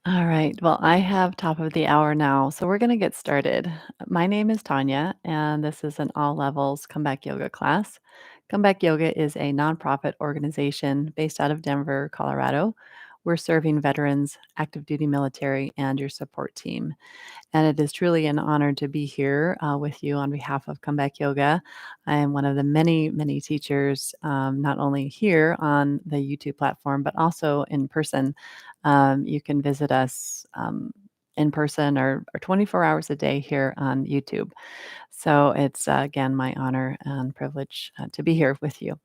All right. Well, I have top of the hour now, so we're going to get started. My name is Tanya, and this is an all levels comeback yoga class. Comeback Yoga is a nonprofit organization based out of Denver, Colorado. We're serving veterans, active duty military, and your support team. And it is truly an honor to be here with you on behalf of Comeback Yoga. I am one of the many, many teachers, not only here on the YouTube platform, but also in person. You can visit us in person or 24 hours a day here on YouTube. So it's, again, my honor and privilege to be here with you.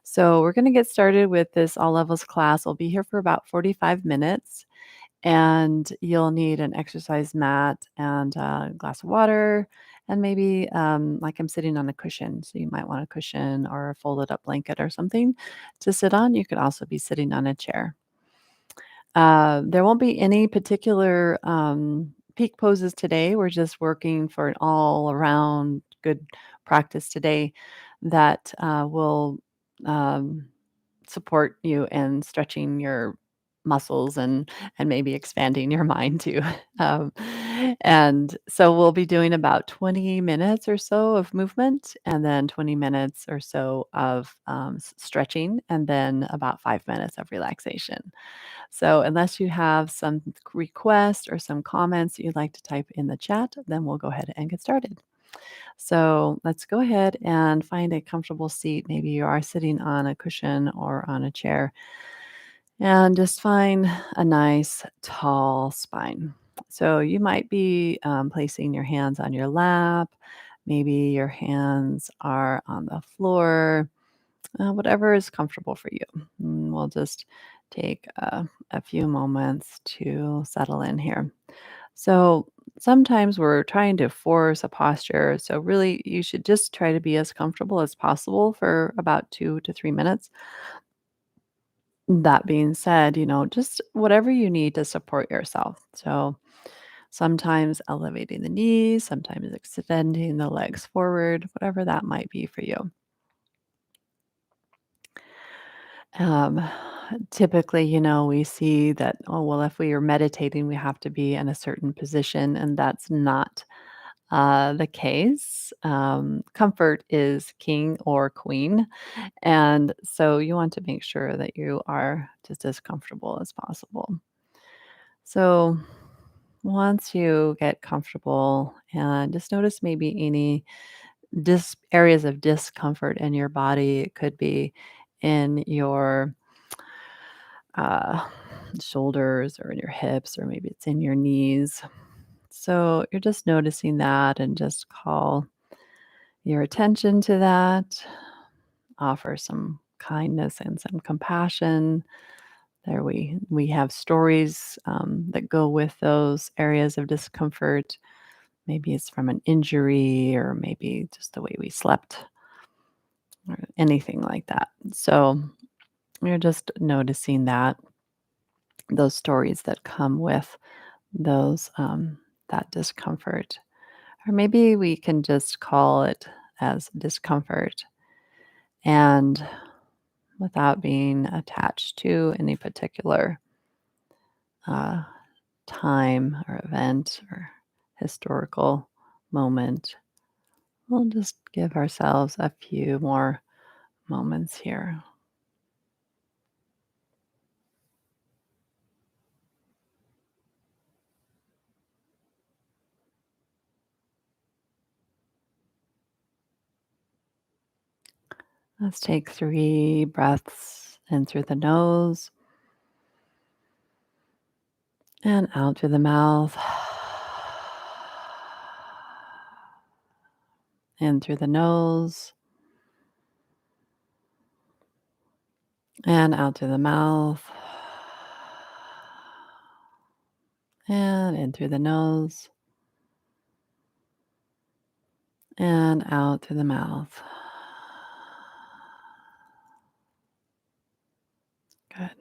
So we're going to get started with this all levels class. I'll be here for about 45 minutes and you'll need an exercise mat and a glass of water and maybe like I'm sitting on a cushion, so you might want a cushion or a folded up blanket or something to sit on. You could also be sitting on a chair. There won't be any particular peak poses today. We're just working for an all around good practice today that will um, support you in stretching your muscles and maybe expanding your mind too. Um, and so we'll be doing about 20 minutes or so of movement and then 20 minutes or so of stretching and then about 5 minutes of relaxation. So unless you have some requests or some comments that you'd like to type in the chat, then we'll go ahead and get started. So let's go ahead and find a comfortable seat. Maybe you are sitting on a cushion or on a chair, and just find a nice tall spine. So you might be placing your hands on your lap. Maybe your hands are on the floor, whatever is comfortable for you. We'll just take a few moments to settle in here. So sometimes we're trying to force a posture. So really, you should just try to be as comfortable as possible for about 2 to 3 minutes. That being said, just whatever you need to support yourself. So sometimes elevating the knees, sometimes extending the legs forward, whatever that might be for you. Um, Typically, we see that, oh, well, if we are meditating, we have to be in a certain position, and that's not the case. Comfort is king or queen. And so you want to make sure that you are just as comfortable as possible. So once you get comfortable and just notice maybe any areas of discomfort in your body, it could be in your uh, shoulders or in your hips, or maybe it's in your knees. So you're just noticing that and just call your attention to that. Offer some kindness and some compassion. There we have stories that go with those areas of discomfort. Maybe it's from an injury or maybe just the way we slept or anything like that. So you're just noticing that those stories that come with those that discomfort. Or maybe we can just call it as discomfort and without being attached to any particular uh, time or event or historical moment. We'll just give ourselves a few more moments here. Let's take 3 breaths in through the nose and out through the mouth. In through the nose and out through the mouth. And in through the nose and out through the mouth. Good.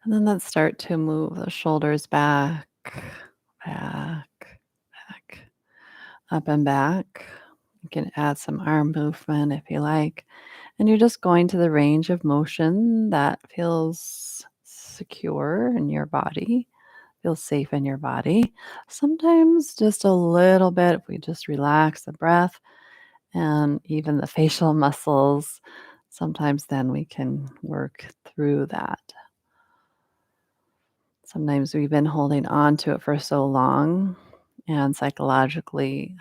And then let's start to move the shoulders back, back, back, up and back. You can add some arm movement if you like. And you're just going to the range of motion that feels secure in your body, Feel safe in your body. Sometimes just a little bit, if we just relax the breath and even the facial muscles, sometimes then we can work through that. Sometimes we've been holding on to it for so long, and psychologically,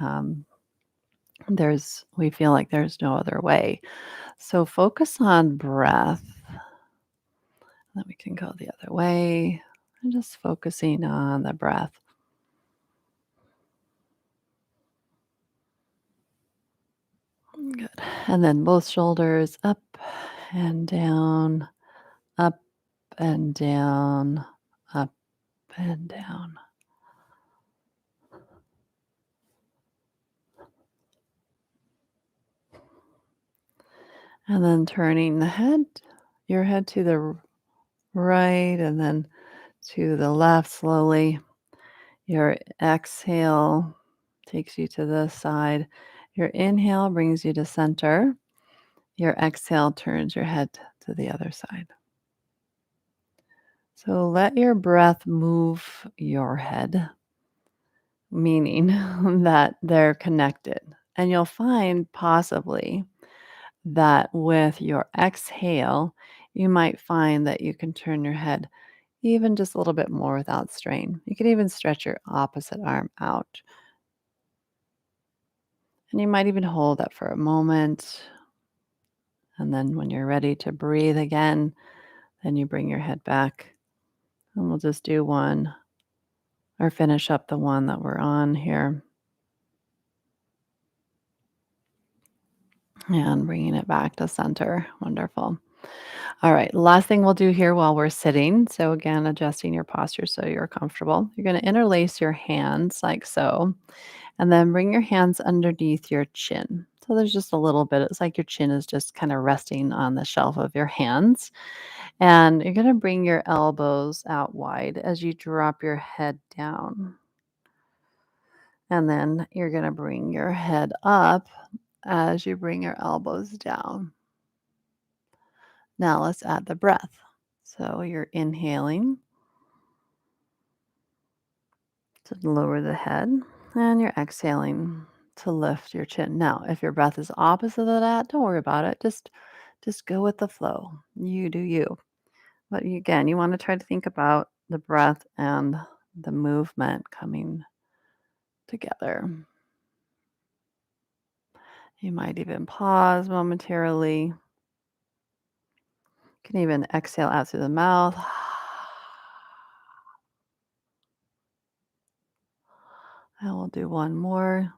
we feel like there's no other way. So focus on breath. Then we can go the other way and just focusing on the breath. Good. And then both shoulders up and down, up and down, up and down. And then turning your head to the right and then to the left slowly. Your exhale takes you to this side. Your inhale brings you to center. Your exhale turns your head to the other side. So let your breath move your head, meaning that they're connected. And you'll find possibly that with your exhale, you might find that you can turn your head even just a little bit more without strain. You can even stretch your opposite arm out. And you might even hold that for a moment. And then when you're ready to breathe again, then you bring your head back. And we'll just do one or finish up the one that we're on here. And bringing it back to center. Wonderful. All right. Last thing we'll do here while we're sitting. So, again, adjusting your posture so you're comfortable. You're going to interlace your hands like so, and then bring your hands underneath your chin. So, there's just a little bit. It's like your chin is just kind of resting on the shelf of your hands. And you're going to bring your elbows out wide as you drop your head down. And then you're going to bring your head up as you bring your elbows down. Now let's add the breath. So you're inhaling to lower the head and you're exhaling to lift your chin. Now, if your breath is opposite of that, don't worry about it. Just go with the flow. You do you. But again, you want to try to think about the breath and the movement coming together. You might even pause momentarily. You can even exhale out through the mouth. And we'll do one more.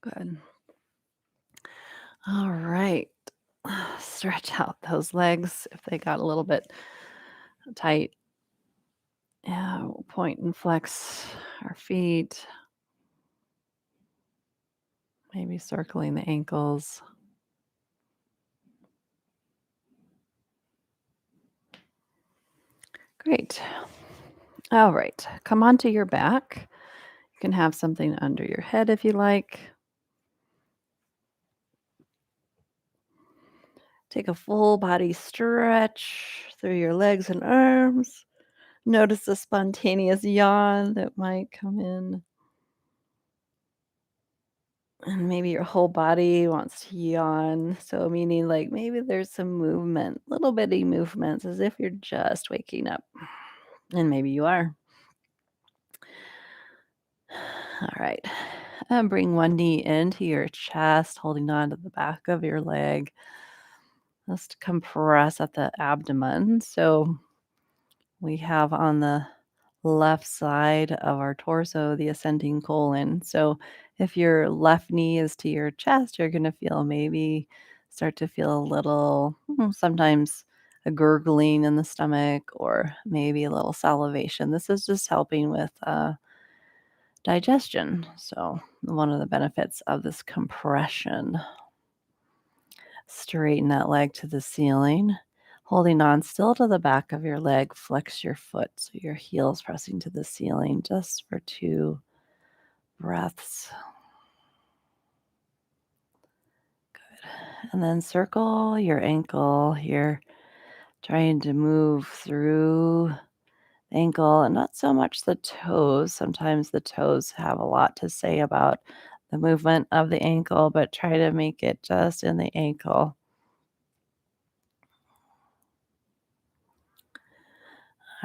Good. All right. Stretch out those legs if they got a little bit tight. Yeah, we'll point and flex our feet, maybe circling the ankles. Great. All right. Come onto your back. You can have something under your head if you like. Take a full body stretch through your legs and arms. Notice the spontaneous yawn that might come in. And maybe your whole body wants to yawn. So, meaning like maybe there's some movement, little bitty movements as if you're just waking up. And maybe you are. All right. And bring one knee into your chest, holding on to the back of your leg. Just compress at the abdomen. So, we have on the left side of our torso the ascending colon. So if your left knee is to your chest, you're going to start to feel a little, sometimes a gurgling in the stomach or maybe a little salivation. This is just helping with digestion. So one of the benefits of this compression. Straighten that leg to the ceiling. Holding on still to the back of your leg, flex your foot so your heel's pressing to the ceiling just for 2 breaths. And then circle your ankle here, trying to move through the ankle and not so much the toes. Sometimes the toes have a lot to say about the movement of the ankle, but try to make it just in the ankle.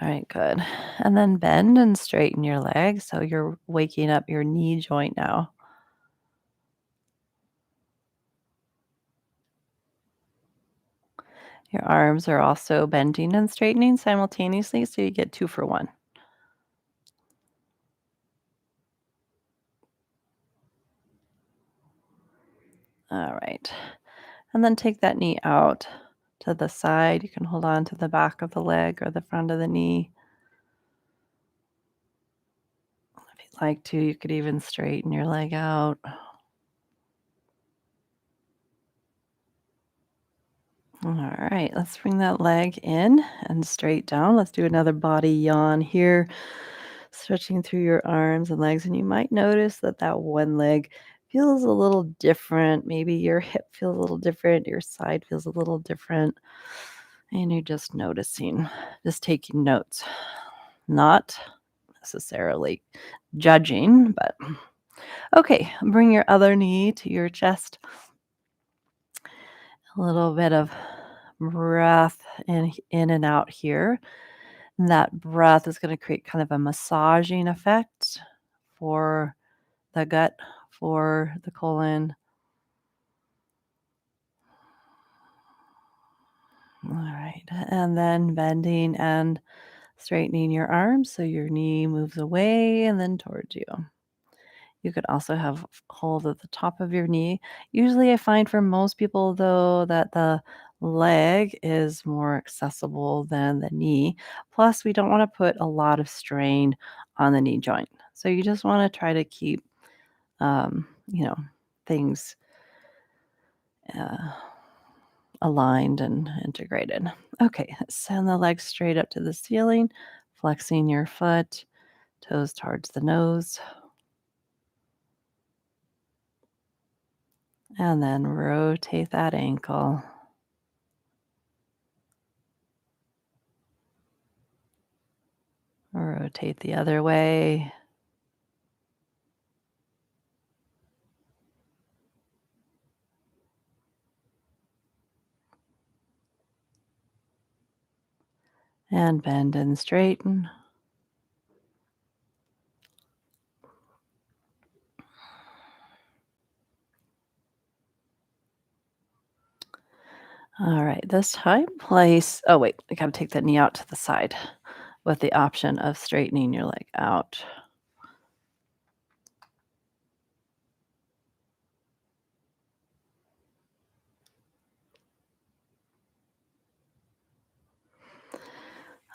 All right, good. And then bend and straighten your legs so you're waking up your knee joint now. Your arms are also bending and straightening simultaneously, so you get two for one. All right. And then take that knee out to the side. You can hold on to the back of the leg or the front of the knee. If you'd like to, you could even straighten your leg out. All right, let's bring that leg in and straight down. Let's do another body yawn here, stretching through your arms and legs. And you might notice that that one leg feels a little different. Maybe your hip feels a little different, your side feels a little different. And you're just noticing, just taking notes, not necessarily judging, but okay. Bring your other knee to your chest. A little bit of breath in and out here. And that breath is going to create kind of a massaging effect for the gut, for the colon. All right. And then bending and straightening your arms so your knee moves away and then towards you. You could also have hold at the top of your knee. Usually, I find for most people, though, that the leg is more accessible than the knee. Plus, we don't want to put a lot of strain on the knee joint. So, you just want to try to keep, um, you know, things uh, aligned and integrated. Okay, send the legs straight up to the ceiling, flexing your foot, toes towards the nose. And then rotate that ankle. Rotate the other way. And bend and straighten. All right, this time place oh, wait, I gotta take that knee out to the side with the option of straightening your leg out.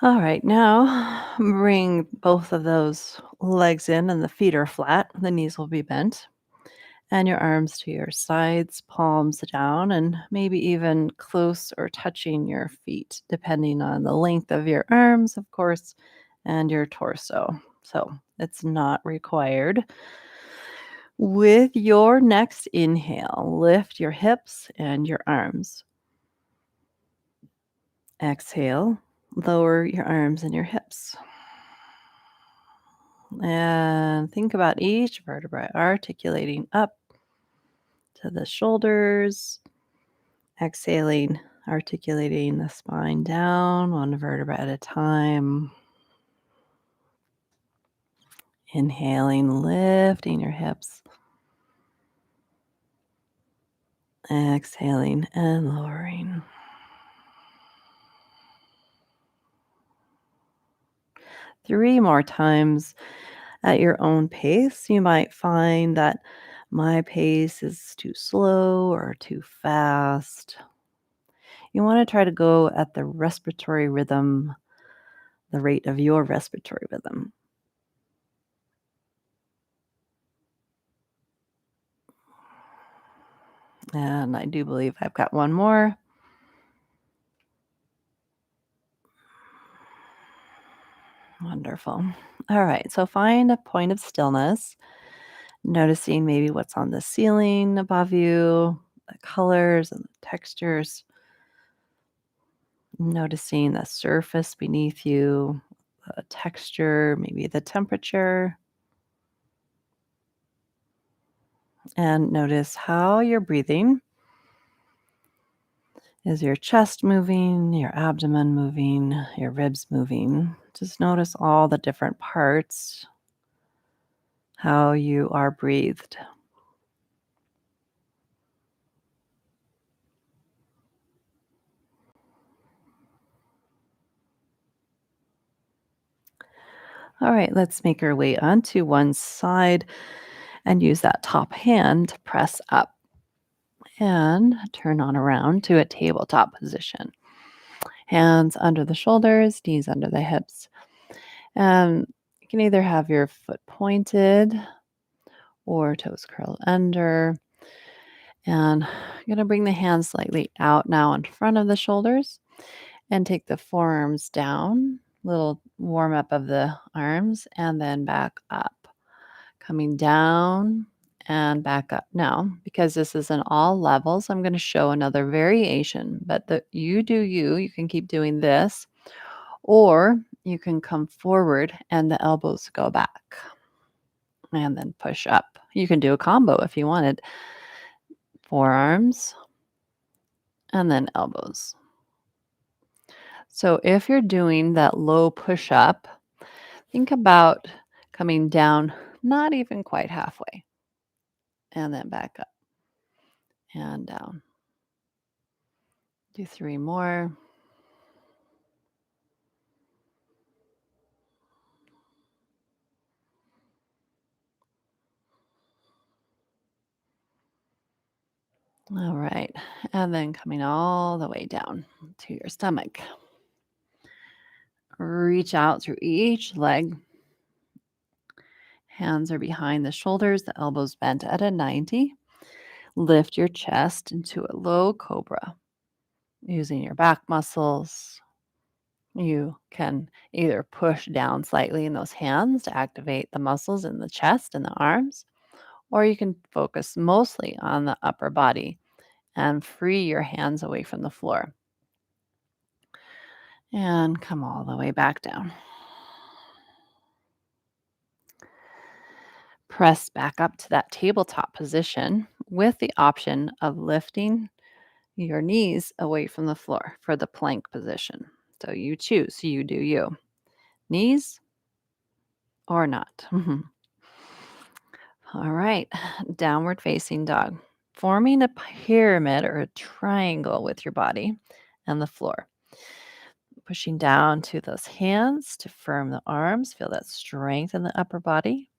All right, now bring both of those legs in and the feet are flat. The knees will be bent. And your arms to your sides, palms down, and maybe even close or touching your feet, depending on the length of your arms, of course, and your torso. So it's not required. With your next inhale, lift your hips and your arms. Exhale, lower your arms and your hips. And think about each vertebrae articulating up to the shoulders. Exhaling, articulating the spine down one vertebra at a time. Inhaling, lifting your hips. Exhaling and lowering. Three more times at your own pace. You might find that my pace is too slow or too fast. You want to try to go at the respiratory rhythm, the rate of your respiratory rhythm. And I do believe I've got one more. Wonderful. All right. So find a point of stillness, noticing maybe what's on the ceiling above you. the colors and the textures, noticing the surface beneath you, the texture, maybe the temperature, and notice how you're breathing. Is your chest moving, your abdomen moving, your ribs moving? Just notice all the different parts, how you are breathed. All right, let's make our way onto one side and use that top hand to press up and turn on around to a tabletop position. Hands under the shoulders, knees under the hips. And you can either have your foot pointed or toes curled under. And I'm going to bring the hands slightly out now in front of the shoulders and take the forearms down, little warm up of the arms, and then back up. Coming down and back up. Now, because this is in all levels, I'm going to show another variation, but you do you. You can keep doing this, or you can come forward and the elbows go back and then push up. You can do a combo if you wanted. Forearms and then elbows. So if you're doing that low push up, think about coming down, not even quite halfway, and then back up and down. Do 3 more. All right. And then coming all the way down to your stomach. Reach out through each leg. Hands are behind the shoulders, the elbows bent at a 90. Lift your chest into a low cobra using your back muscles. You can either push down slightly in those hands to activate the muscles in the chest and the arms, or you can focus mostly on the upper body and free your hands away from the floor. And come all the way back down. Press back up to that tabletop position with the option of lifting your knees away from the floor for the plank position. So you choose, you do you. Knees or not. All right, downward facing dog. Forming a pyramid or a triangle with your body and the floor. Pushing down to those hands to firm the arms. Feel that strength in the upper body.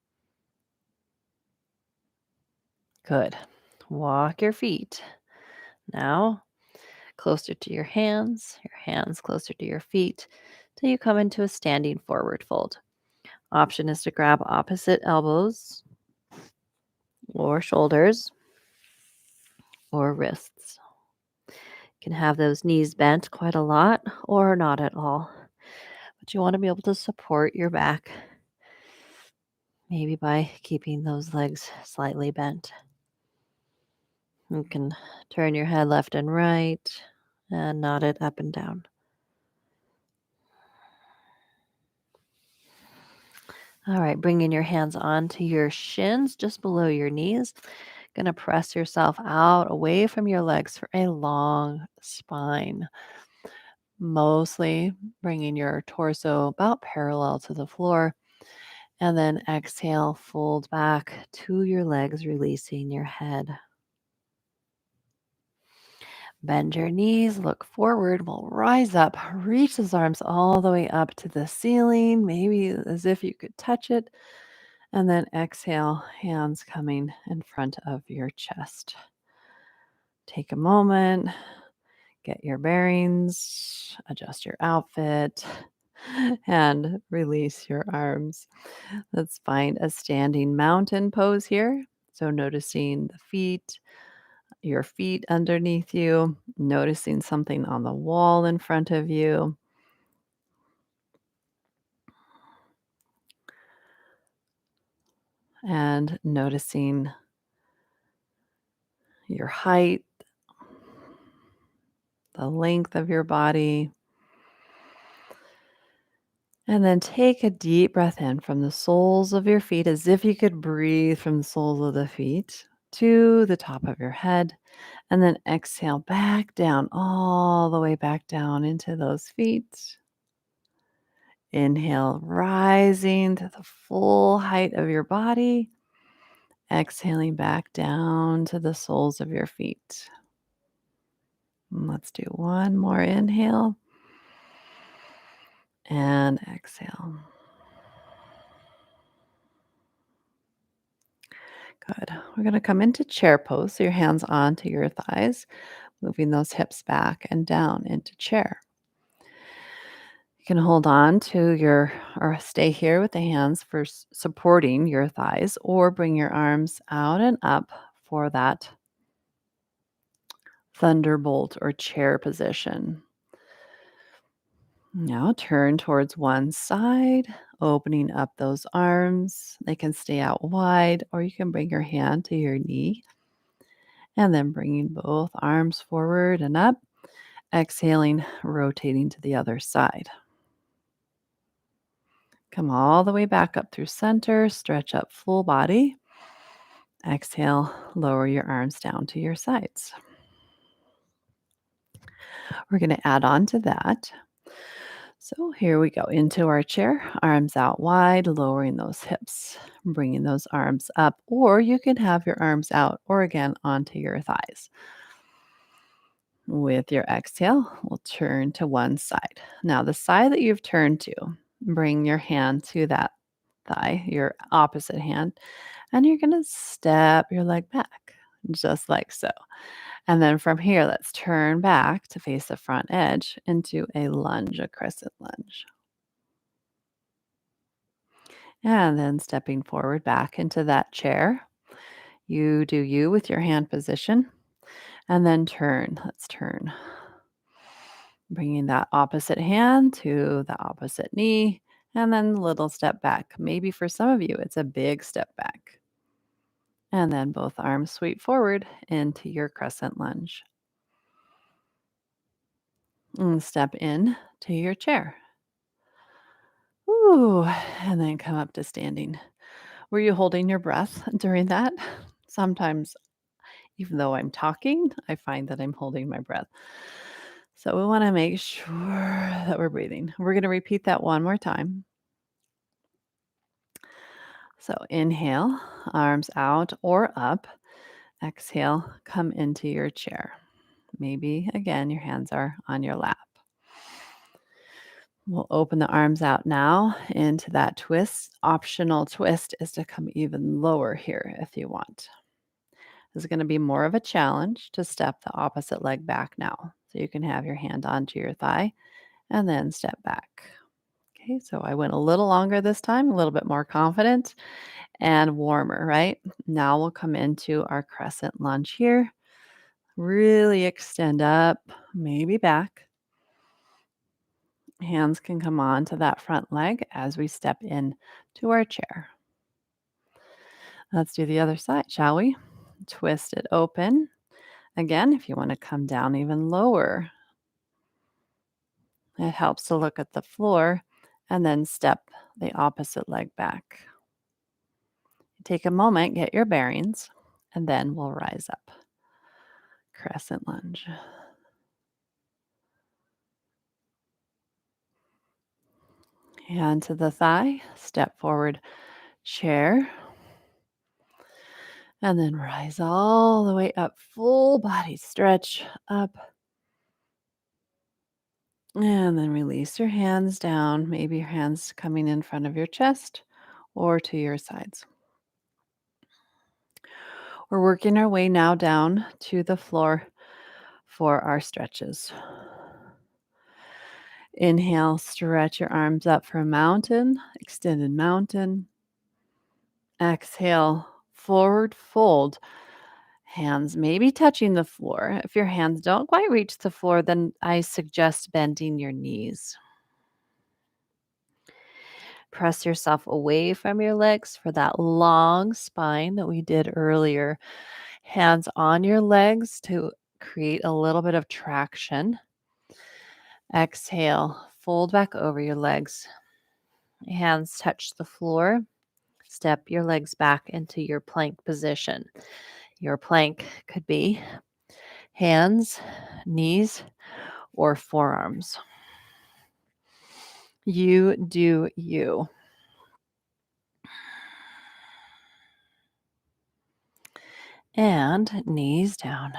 Good. Walk your feet. Now, closer to your hands closer to your feet, till you come into a standing forward fold. Option is to grab opposite elbows or shoulders or wrists. You can have those knees bent quite a lot or not at all. But you want to be able to support your back, maybe by keeping those legs slightly bent. You can turn your head left and right and nod it up and down. All right, bringing your hands onto your shins just below your knees. Gonna press yourself out away from your legs for a long spine. Mostly bringing your torso about parallel to the floor. And then exhale, fold back to your legs, releasing your head. Bend your knees, look forward. We'll rise up, reach those arms all the way up to the ceiling, maybe as if you could touch it. And then exhale, hands coming in front of your chest. Take a moment, get your bearings, adjust your outfit, and release your arms. Let's find a standing mountain pose here. So, noticing the feet, your feet underneath you, noticing something on the wall in front of you. And noticing your height, the length of your body. And then take a deep breath in from the soles of your feet as if you could breathe from the soles of the feet to the top of your head. And then exhale back down, all the way back down into those feet. Inhale, rising to the full height of your body. Exhaling back down to the soles of your feet. And let's do one more inhale and exhale. Good. We're going to come into chair pose. So your hands onto your thighs, moving those hips back and down into chair. You can hold on to or stay here with the hands for supporting your thighs, or bring your arms out and up for that thunderbolt or chair position. Now turn towards one side, opening up those arms. They can stay out wide, or you can bring your hand to your knee and then bringing both arms forward and up. Exhaling, rotating to the other side. Come all the way back up through center, stretch up full body. Exhale, lower your arms down to your sides. We're going to add on to that. So here we go into our chair, arms out wide, lowering those hips, bringing those arms up, or you can have your arms out or again onto your thighs. With your exhale, we'll turn to one side. Now, the side that you've turned to, bring your hand to that thigh, your opposite hand, and you're going to step your leg back, just like so. And then from here, let's turn back to face the front edge into a lunge, a crescent lunge. And then stepping forward back into that chair. You do you with your hand position. And then turn. Let's turn. Bringing that opposite hand to the opposite knee. And then a little step back. Maybe for some of you, it's a big step back. And then both arms sweep forward into your crescent lunge. And step in to your chair. Ooh, and then come up to standing. Were you holding your breath during that? Sometimes, even though I'm talking, I find that I'm holding my breath. So we want to make sure that we're breathing. We're going to repeat that one more time. So inhale, arms out or up. Exhale, come into your chair. Maybe again, your hands are on your lap. We'll open the arms out now into that twist. Optional twist is to come even lower here if you want. This is going to be more of a challenge to step the opposite leg back now. So you can have your hand onto your thigh and then step back. Okay, so I went a little longer this time, a little bit more confident and warmer, right? Now we'll come into our crescent lunge here. Really extend up, maybe back. Hands can come on to that front leg as we step in to our chair. Let's do the other side, shall we? Twist it open. Again, if you want to come down even lower, it helps to look at the floor and then step the opposite leg back. Take a moment, get your bearings, and then we'll rise up. Crescent lunge. Hand to the thigh, step forward, chair, and then rise all the way up. Full body stretch up. And then release your hands down. Maybe your hands coming in front of your chest or to your sides. We're working our way now down to the floor for our stretches. Inhale, stretch your arms up for a mountain, extended mountain. Exhale, forward fold. Hands maybe touching the floor. If your hands don't quite reach the floor, then I suggest bending your knees. Press yourself away from your legs for that long spine that we did earlier. Hands on your legs to create a little bit of traction. Exhale, fold back over your legs. Hands touch the floor. Step your legs back into your plank position. Your plank could be hands, knees, or forearms. You do you. And knees down,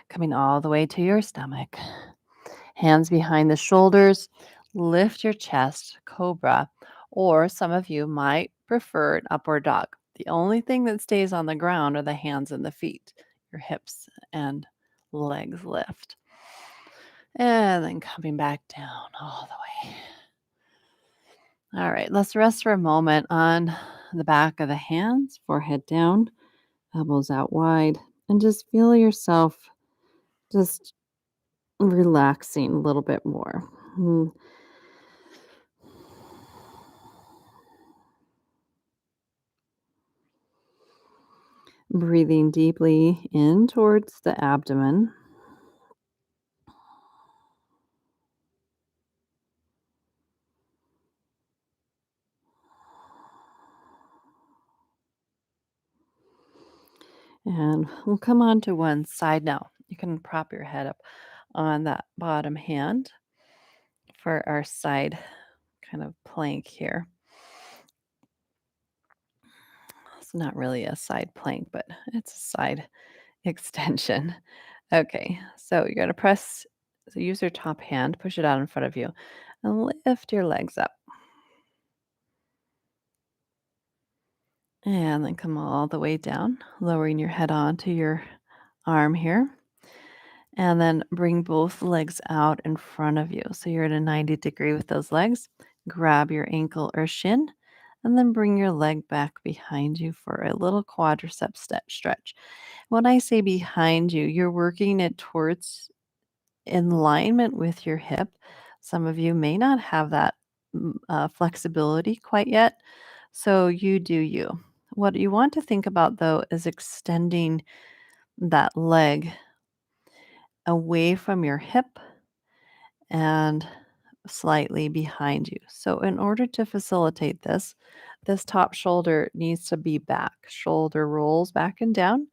coming all the way to your stomach. Hands behind the shoulders. Lift your chest, cobra, or some of you might prefer an upward dog. The only thing that stays on the ground are the hands and the feet. Your hips and legs lift. And then coming back down all the way. All right, let's rest for a moment on the back of the hands, forehead down, elbows out wide, and just feel yourself just relaxing a little bit more. Breathing deeply in towards the abdomen. And we'll come on to one side now. You can prop your head up on that bottom hand for our side kind of plank here. It's not really a side plank, but it's a side extension. Okay, so you're going to press, so use your top hand, push it out in front of you, and lift your legs up. And then come all the way down, lowering your head onto your arm here. And then bring both legs out in front of you. So you're at a 90-degree with those legs. Grab your ankle or shin, and then bring your leg back behind you for a little quadricep stretch. When I say behind you, you're working it towards in alignment with your hip. Some of you may not have that flexibility quite yet. So you do you. What you want to think about though is extending that leg away from your hip and slightly behind you. So in order to facilitate this, this top shoulder needs to be back. Shoulder rolls back and down.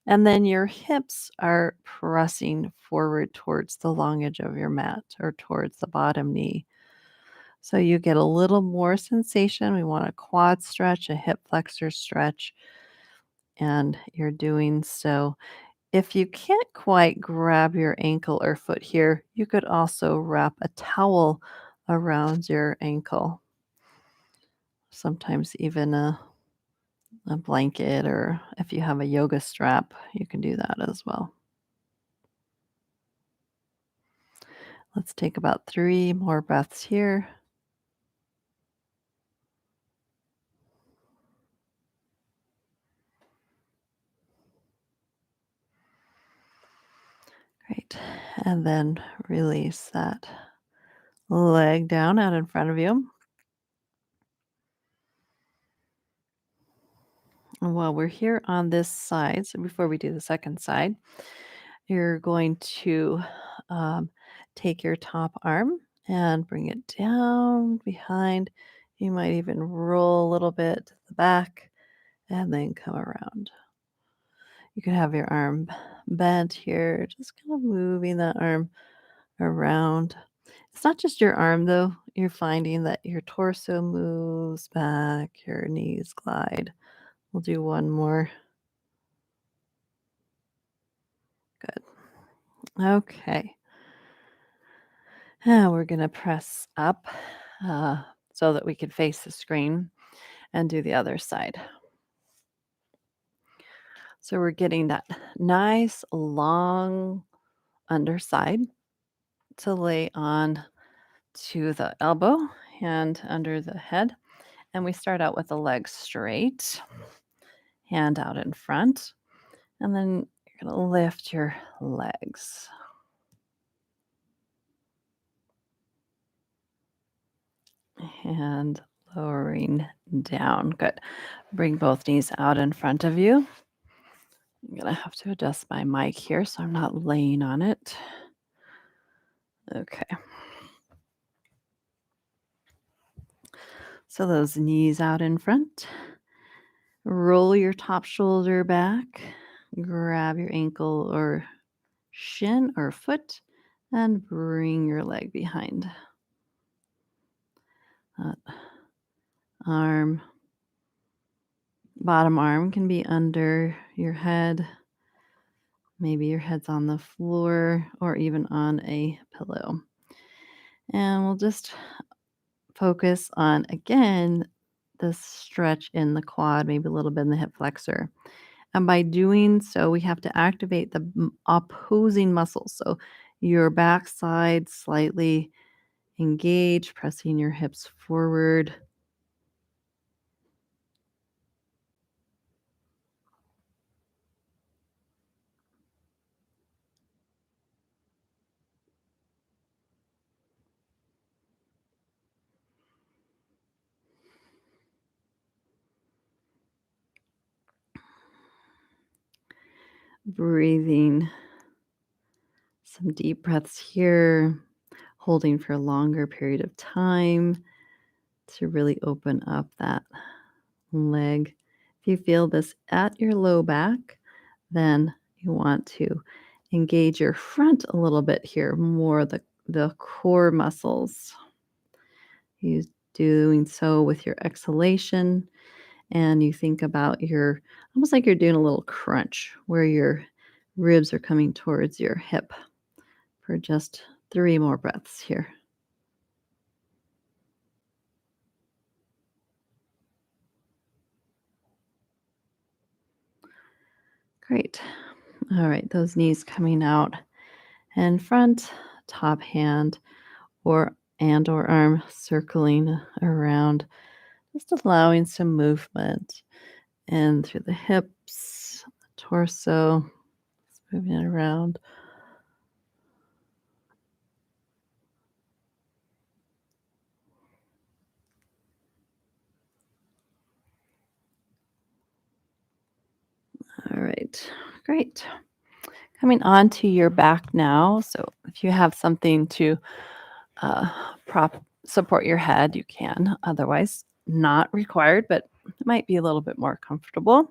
And then your hips are pressing forward towards the long edge of your mat or towards the bottom knee. So you get a little more sensation. We want a quad stretch, a hip flexor stretch, and you're doing so. If you can't quite grab your ankle or foot here, you could also wrap a towel around your ankle. Sometimes even a blanket, or if you have a yoga strap, you can do that as well. Let's take about 3 more breaths here. Great. And then release that leg down out in front of you. And while we're here on this side, so before we do the second side, you're going to um, take your top arm and bring it down behind. You might even roll a little bit to the back and then come around. You can have your arm bent here, just kind of moving that arm around. It's not just your arm, though. You're finding that your torso moves back, your knees glide. We'll do one more. Good. Okay. Now we're going to press up so that we can face the screen and do the other side. So we're getting that nice long underside to lay on to the elbow and under the head. And we start out with the legs straight, hand out in front, and then you're going to lift your legs. And lowering down. Good. Bring both knees out in front of you. I'm going to have to adjust my mic here so I'm not laying on it. Okay. So those knees out in front. Roll your top shoulder back. Grab your ankle or shin or foot and bring your leg behind. That arm, bottom arm can be under your head. Maybe your head's on the floor or even on a pillow. And we'll just focus on, again, the stretch in the quad, maybe a little bit in the hip flexor. And by doing so, we have to activate the opposing muscles. So your backside slightly engaged, pressing your hips forward. Breathing some deep breaths here, holding for a longer period of time to really open up that leg. If you feel this at your low back, then you want to engage your front a little bit here, more the core muscles. You doing so with your exhalation, and you think about your almost like you're doing a little crunch where your ribs are coming towards your hip for just 3 more breaths here. Great. All right, those knees coming out and front, top hand or arm circling around, just allowing some movement in through the hips, torso, just moving it around. All right, great. Coming onto your back now. So if you have something to uh, prop support your head, you can. Otherwise, not required, but it might be a little bit more comfortable.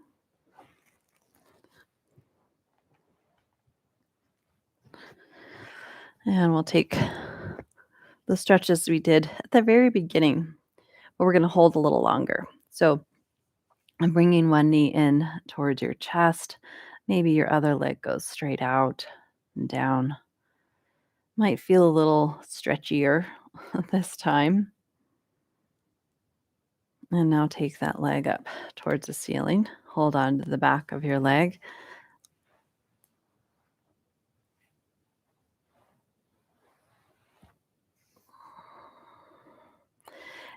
And we'll take the stretches we did at the very beginning, but we're going to hold a little longer. So I'm bringing one knee in towards your chest. Maybe your other leg goes straight out and down. Might feel a little stretchier this time. And now take that leg up towards the ceiling. Hold on to the back of your leg.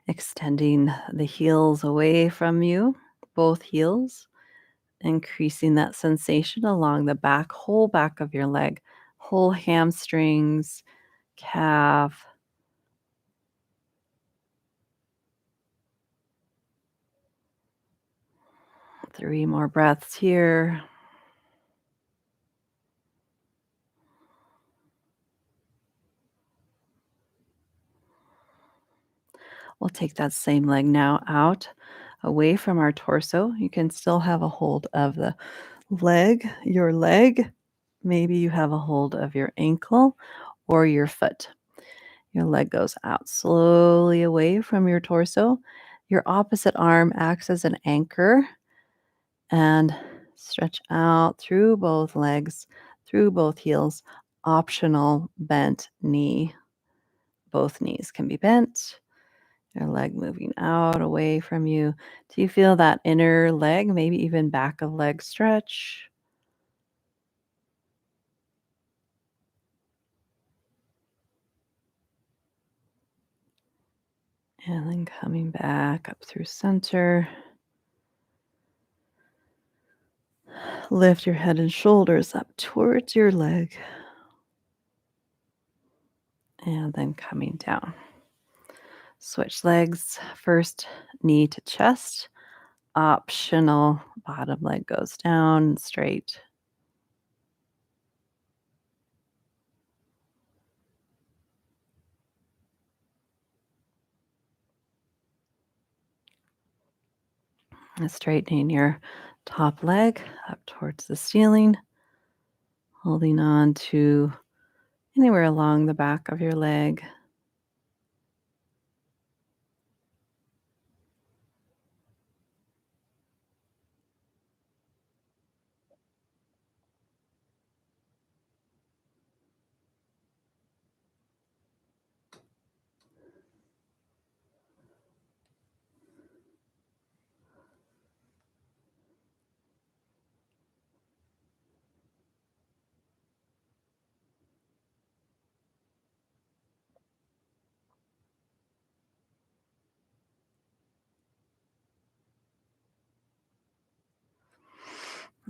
Extending the heels away from you, both heels, increasing that sensation along the back, whole back of your leg, whole hamstrings, calf. 3 more breaths here. We'll take that same leg now out away from our torso. You can still have a hold of the leg, your leg. Maybe you have a hold of your ankle or your foot. Your leg goes out slowly away from your torso. Your opposite arm acts as an anchor and stretch out through both legs, through both heels. Optional bent knee. Both knees can be bent. Your leg moving out away from you. Do you feel that inner leg, maybe even back of leg stretch? And then coming back up through center. Lift your head and shoulders up towards your leg. And then coming down. Switch legs. First, knee to chest. Optional, bottom leg goes down straight. And straightening your top leg up towards the ceiling, holding on to anywhere along the back of your leg.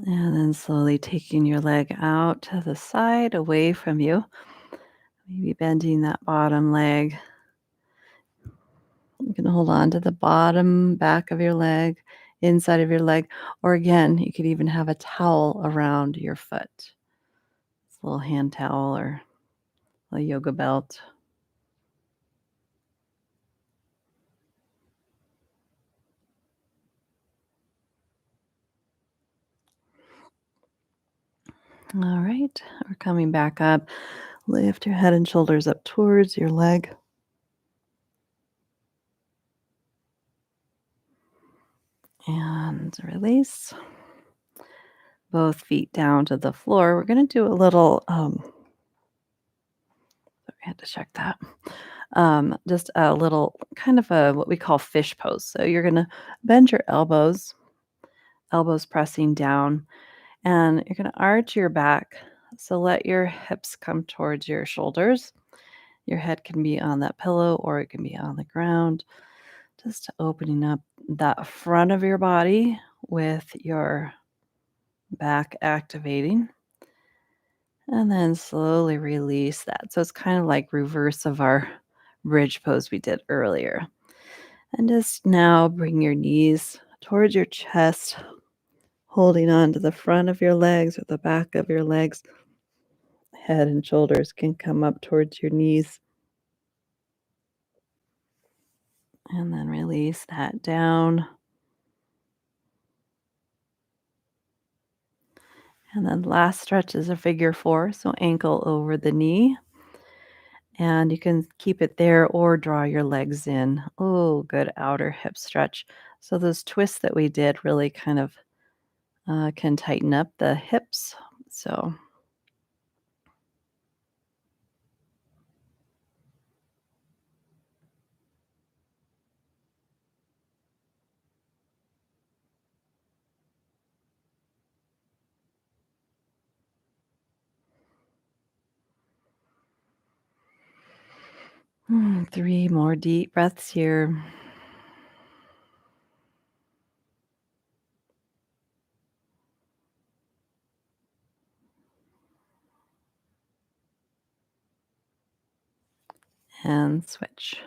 And then slowly taking your leg out to the side away from you. Maybe bending that bottom leg. You can hold on to the bottom back of your leg, inside of your leg, or again, you could even have a towel around your foot. It's a little hand towel or a yoga belt. All right, we're coming back up. Lift your head and shoulders up towards your leg. And release. Both feet down to the floor. We're going to do a little, I had to check that. Just a little kind of a what we call fish pose. So you're going to bend your elbows, elbows pressing down, and you're going to arch your back. So let your hips come towards your shoulders. Your head can be on that pillow or it can be on the ground. Just opening up that front of your body with your back activating. And then slowly release that. So it's kind of like reverse of our bridge pose we did earlier. And just now bring your knees towards your chest, holding on to the front of your legs or the back of your legs. Head and shoulders can come up towards your knees. And then release that down. And then last stretch is a figure four. So ankle over the knee. And you can keep it there or draw your legs in. Oh, good outer hip stretch. So those twists that we did really kind of can tighten up the hips. So 3 more deep breaths here. And switch.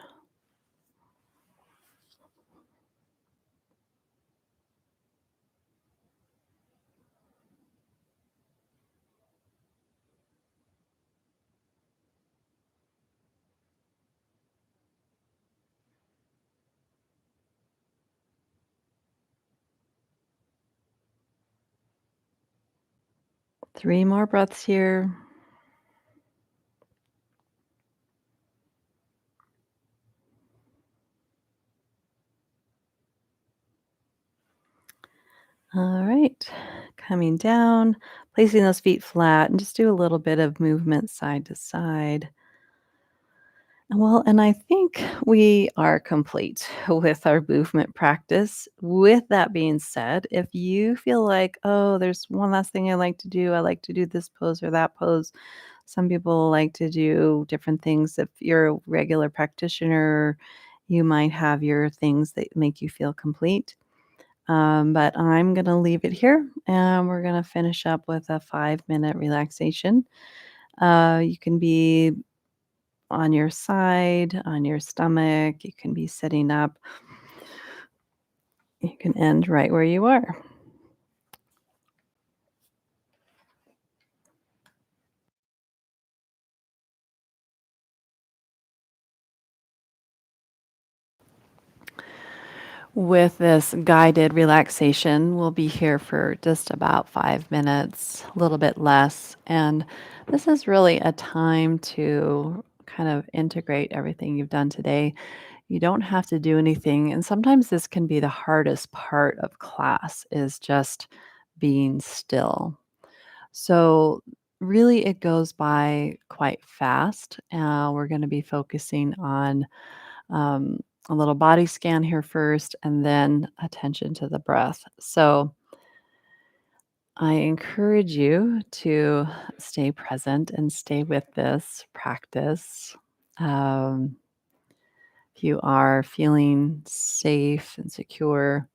Three more breaths here. All right. Coming down, placing those feet flat, and just do a little bit of movement side to side. Well, and I think we are complete with our movement practice. With that being said, if you feel like, oh, there's one last thing I like to do this pose or that pose. Some people like to do different things. If you're a regular practitioner, you might have your things that make you feel complete. But I'm going to leave it here and we're going to finish up with a 5-minute relaxation. You can be on your side, on your stomach. You can be sitting up. You can end right where you are. With this guided relaxation, we'll be here for just about 5 minutes, a little bit less. And this is really a time to kind of integrate everything you've done today. You don't have to do anything. And sometimes this can be the hardest part of class is just being still. So really it goes by quite fast. We're going to be focusing on um, a little body scan here first, and then attention to the breath. So I encourage you to stay present and stay with this practice. Um, if you are feeling safe and secure,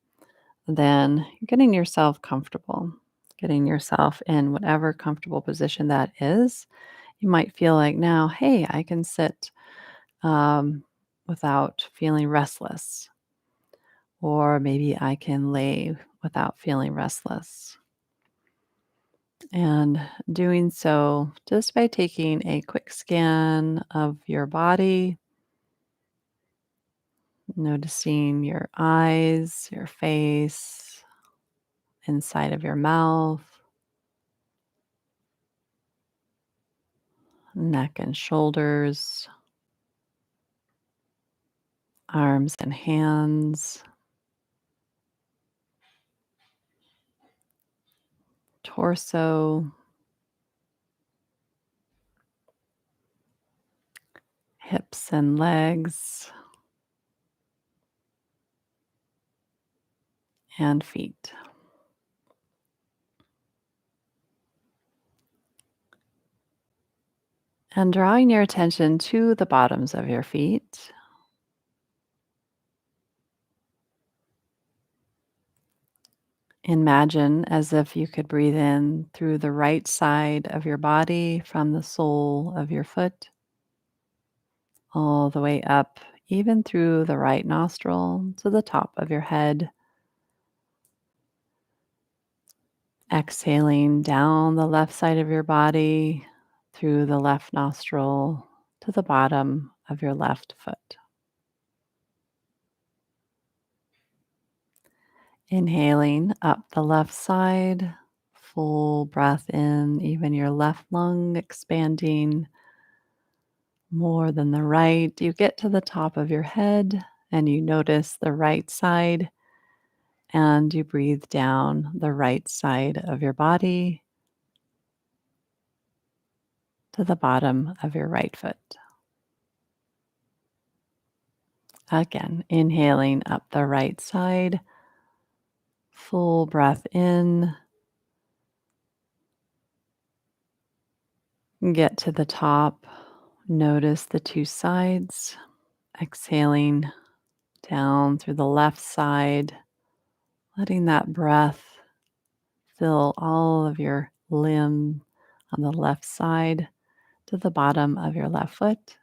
then you're getting yourself comfortable, getting yourself in whatever comfortable position that is. You might feel like now, hey, I can sit without feeling restless. Or maybe I can lay without feeling restless. And doing so just by taking a quick scan of your body, noticing your eyes, your face, inside of your mouth, neck and shoulders, arms and hands, torso, hips and legs, and feet. And drawing your attention to the bottoms of your feet. Imagine as if you could breathe in through the right side of your body from the sole of your foot all the way up, even through the right nostril to the top of your head. Exhaling down the left side of your body through the left nostril to the bottom of your left foot. Inhaling up the left side, full breath in, even your left lung expanding more than the right. You get to the top of your head and you notice the right side and you breathe down the right side of your body to the bottom of your right foot. Again, inhaling up the right side, full breath in, get to the top, notice the two sides, exhaling down through the left side, letting that breath fill all of your limb on the left side to the bottom of your left foot.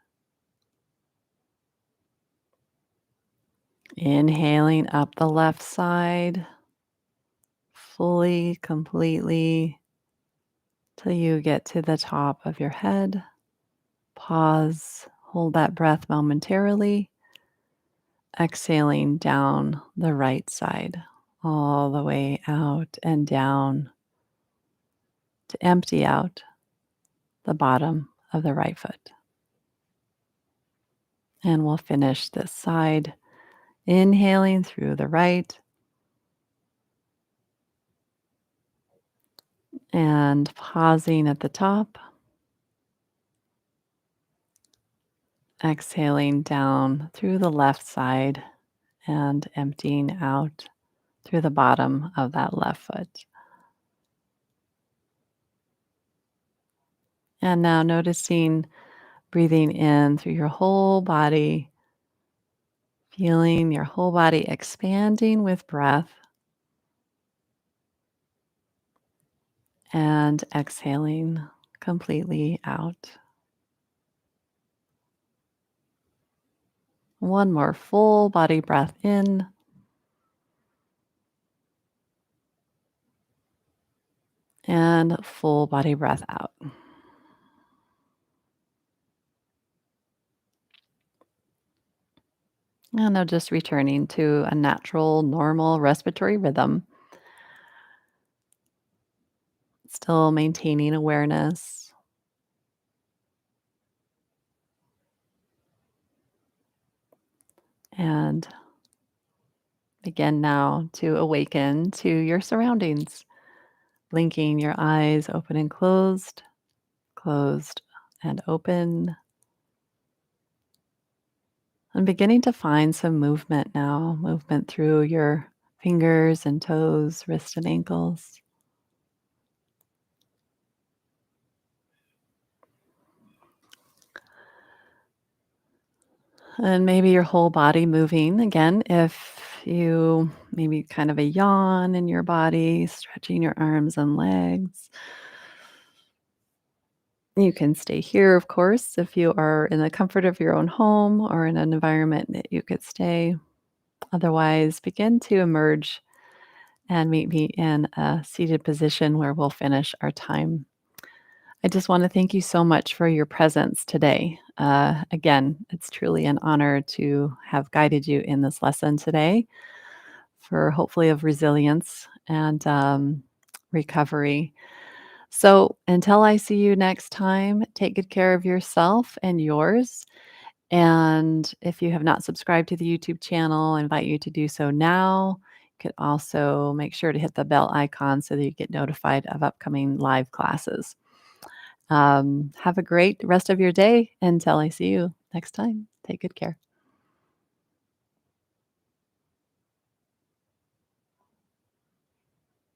Inhaling up the left side, fully, completely, till you get to the top of your head. Pause, hold that breath momentarily, exhaling down the right side, all the way out and down to empty out the bottom of the right foot. And we'll finish this side, inhaling through the right and pausing at the top, exhaling down through the left side and emptying out through the bottom of that left foot. And now noticing breathing in through your whole body, feeling your whole body expanding with breath and exhaling completely out. One more full body breath in and full body breath out. And now just returning to a natural, normal respiratory rhythm, still maintaining awareness. And begin now to awaken to your surroundings, blinking your eyes open and closed, closed and open, and beginning to find some movement now, movement through your fingers and toes, wrists and ankles. And maybe your whole body moving again. If you maybe kind of a yawn in your body, stretching your arms and legs. You can stay here, of course, if you are in the comfort of your own home or in an environment that you could stay. Otherwise, begin to emerge and meet me in a seated position where we'll finish our time. I just want to thank you so much for your presence today. Again, it's truly an honor to have guided you in this lesson today for hopefully of resilience and recovery. So until I see you next time, take good care of yourself and yours. And if you have not subscribed to the YouTube channel, I invite you to do so now. You could also make sure to hit the bell icon so that you get notified of upcoming live classes. Have a great rest of your day until I see you next time. Take good care.